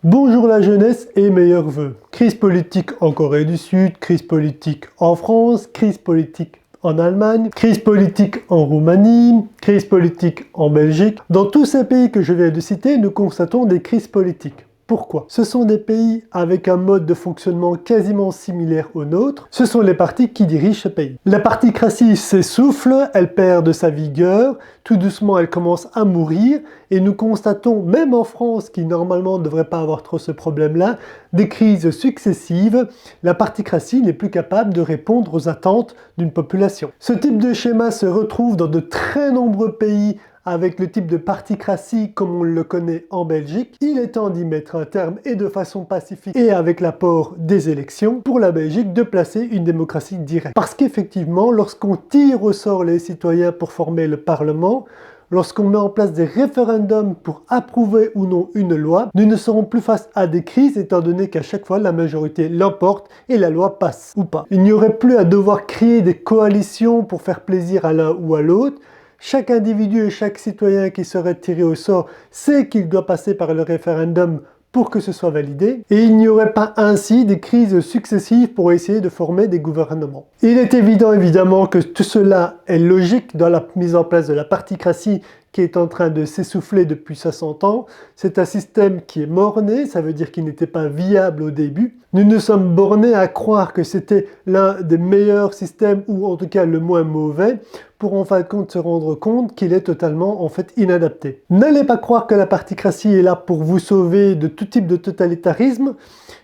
Bonjour la jeunesse et meilleurs vœux. Crise politique en Corée du Sud, crise politique en France, crise politique en Allemagne, crise politique en Roumanie, crise politique en Belgique. Dans tous ces pays que je viens de citer, nous constatons des crises politiques. Pourquoi? Ce sont des pays avec un mode de fonctionnement quasiment similaire au nôtre. Ce sont les partis qui dirigent ce pays. La particratie s'essouffle, elle perd de sa vigueur, tout doucement elle commence à mourir et nous constatons, même en France, qui normalement ne devrait pas avoir trop ce problème-là, des crises successives. La particratie n'est plus capable de répondre aux attentes d'une population. Ce type de schéma se retrouve dans de très nombreux pays avec le type de particratie comme on le connaît en Belgique. Il est temps d'y mettre un terme et de façon pacifique et avec l'apport des élections pour la Belgique de placer une démocratie directe. Parce qu'effectivement, lorsqu'on tire au sort les citoyens pour former le Parlement, lorsqu'on met en place des référendums pour approuver ou non une loi, nous ne serons plus face à des crises étant donné qu'à chaque fois la majorité l'emporte et la loi passe ou pas. Il n'y aurait plus à devoir créer des coalitions pour faire plaisir à l'un ou à l'autre. Chaque individu et chaque citoyen qui serait tiré au sort sait qu'il doit passer par le référendum pour que ce soit validé, et il n'y aurait pas ainsi des crises successives pour essayer de former des gouvernements. Il est évident évidemment que tout cela est logique dans la mise en place de la particratie qui est en train de s'essouffler depuis 60 ans. C'est un système qui est mort-né, ça veut dire qu'il n'était pas viable au début. Nous nous sommes bornés à croire que c'était l'un des meilleurs systèmes, ou en tout cas le moins mauvais, pour en fin de compte se rendre compte qu'il est totalement en fait inadapté. N'allez pas croire que la particratie est là pour vous sauver de tout type de totalitarisme.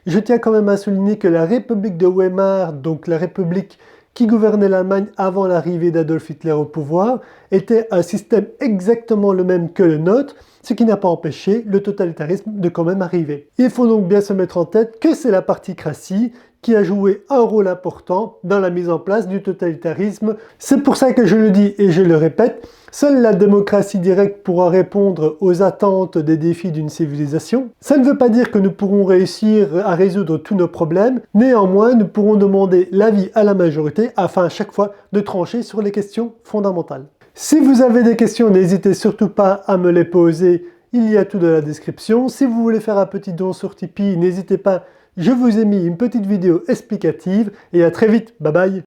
Je tiens quand même à souligner que la République de Weimar, donc la République qui gouvernait l'Allemagne avant l'arrivée d'Adolf Hitler au pouvoir, était un système exactement le même que le nôtre, ce qui n'a pas empêché le totalitarisme de quand même arriver. Il faut donc bien se mettre en tête que c'est la particratie qui a joué un rôle important dans la mise en place du totalitarisme. C'est pour ça que je le dis et je le répète, seule la démocratie directe pourra répondre aux attentes des défis d'une civilisation. Ça ne veut pas dire que nous pourrons réussir à résoudre tous nos problèmes, néanmoins nous pourrons demander l'avis à la majorité afin à chaque fois de trancher sur les questions fondamentales. Si vous avez des questions, n'hésitez surtout pas à me les poser, il y a tout dans la description. Si vous voulez faire un petit don sur Tipeee, n'hésitez pas, je vous ai mis une petite vidéo explicative et à très vite, bye bye.